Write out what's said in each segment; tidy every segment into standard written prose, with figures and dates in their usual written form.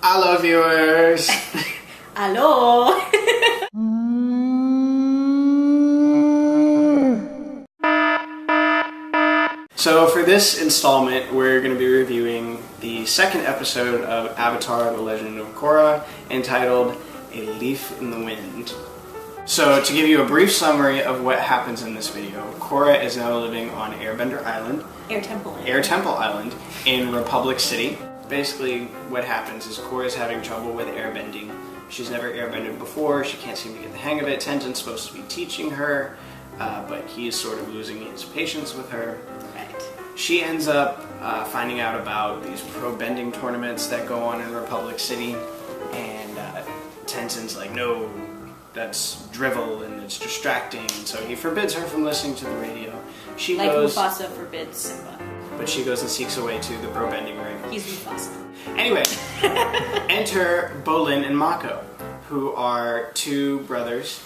Hello, viewers. Hello. So for this installment, we're going to be reviewing the second episode of Avatar: The Legend of Korra, entitled A Leaf in the Wind. So to give you a brief summary of what happens in this video, Korra is now living on Airbender Island. Air Temple Island in Republic City. Basically what happens is Korra is having trouble with airbending. She's never airbended before, she can't seem to get the hang of it. Tenzin's supposed to be teaching her, but he is sort of losing his patience with her. She ends up finding out about these pro bending tournaments that go on in Republic City, and Tenzin's like, no, that's drivel and it's distracting, and so he forbids her from listening to the radio. She like goes, Mufasa forbids Simba. but she goes and seeks a way to the pro bending ring. He's Mufasa. Anyway, enter Bolin and Mako, who are two brothers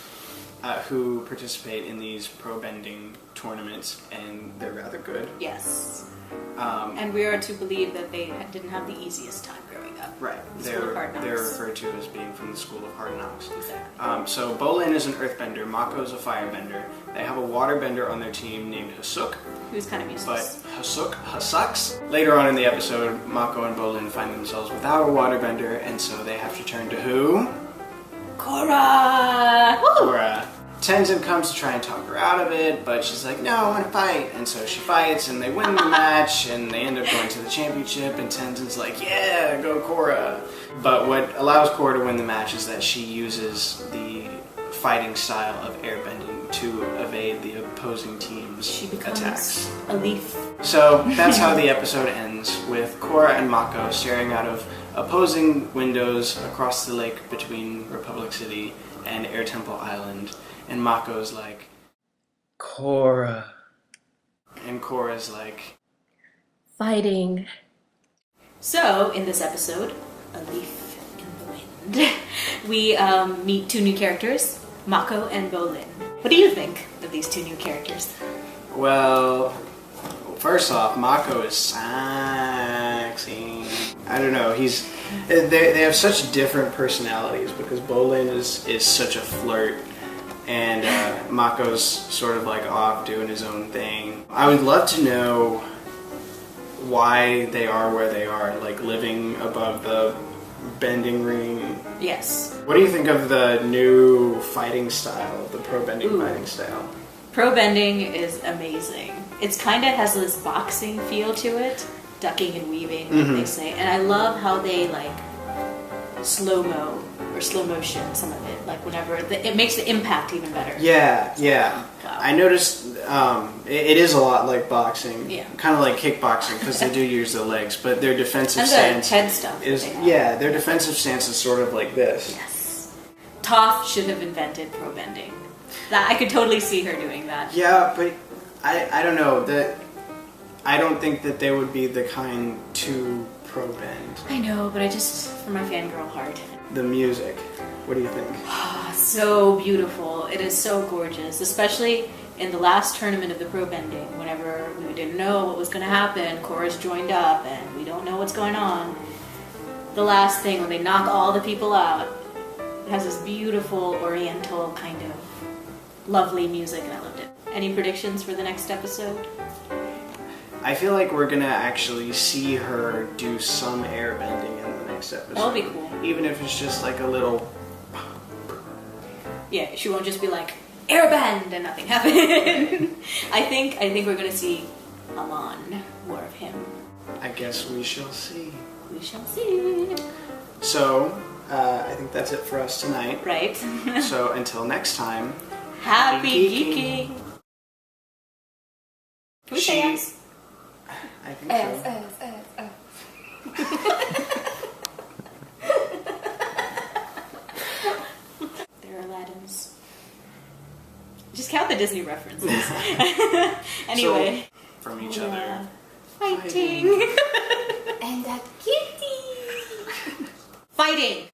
who participate in these pro bending tournaments, and they're rather good. Yes. And we are to believe that they didn't have the easiest time growing up. Right. They're referred to as being from the School of Hard Knocks. Exactly. So Bolin is an earthbender, Mako is a firebender. They have a waterbender on their team named Hasuk. Who's kind of useless. But Hasuk sucks. Later on in the episode, Mako and Bolin find themselves without a waterbender, and so they have to turn to who? Korra! Korra. Tenzin comes to try and talk her out of it, but she's like, no, I want to fight. And so she fights, and they win the match, and they end up going to the championship, and Tenzin's like, yeah, go Korra. But what allows Korra to win the match is that she uses the fighting style of airbending to evade the opposing team's she becomes attacks. A leaf. So that's how the episode ends, with Korra and Mako staring out of opposing windows across the lake between Republic City and Air Temple Island. And Mako's like, Korra. And Korra's like, fighting. So, in this episode, A Leaf in the Wind, we meet two new characters, Mako and Bolin. What do you think of these two new characters? well, first off, Mako is sexy. I don't know, they have such different personalities, because Bolin is such a flirt, and Mako's sort of like off doing his own thing. I would love to know why they are where they are, like living above the bending ring. Yes. What do you think of the new fighting style, the pro bending fighting style? Pro bending is amazing. It's kind of has this boxing feel to it, ducking and weaving, like they say. And I love how they like slow-mo or slow motion some of it, like whenever it makes the impact even better. Yeah. Wow. I noticed it is a lot like boxing, kind of like kickboxing, because they do use the legs, but their defensive and stance head stuff is their defensive stance is sort of like this. Yes. Toph should have invented pro bending. That I could totally see her doing that. Yeah, but I don't know that. I don't think that they would be the kind to pro bend. I know, but I just, for my fangirl heart. The music, what do you think? So beautiful. It is so gorgeous, especially in the last tournament of the pro bending, whenever we didn't know what was going to happen. Korra's joined up and we don't know what's going on. The last thing, when they knock all the people out, it has this beautiful oriental kind of lovely music, and I loved it. Any predictions for the next episode? I feel like we're gonna actually see her do some airbending in the next episode. That'll be cool. Even if it's just like a little. Yeah, she won't just be like, airbend, and nothing happened. I think we're gonna see Amon, more of him. I guess we shall see. We shall see. So, I think that's it for us tonight. Right. So until next time. Happy geeking. Can we say yes? I think so. They're Aladdin's. Just count the Disney references. Anyway. So, from each other. Fighting. And a kitty. Fighting.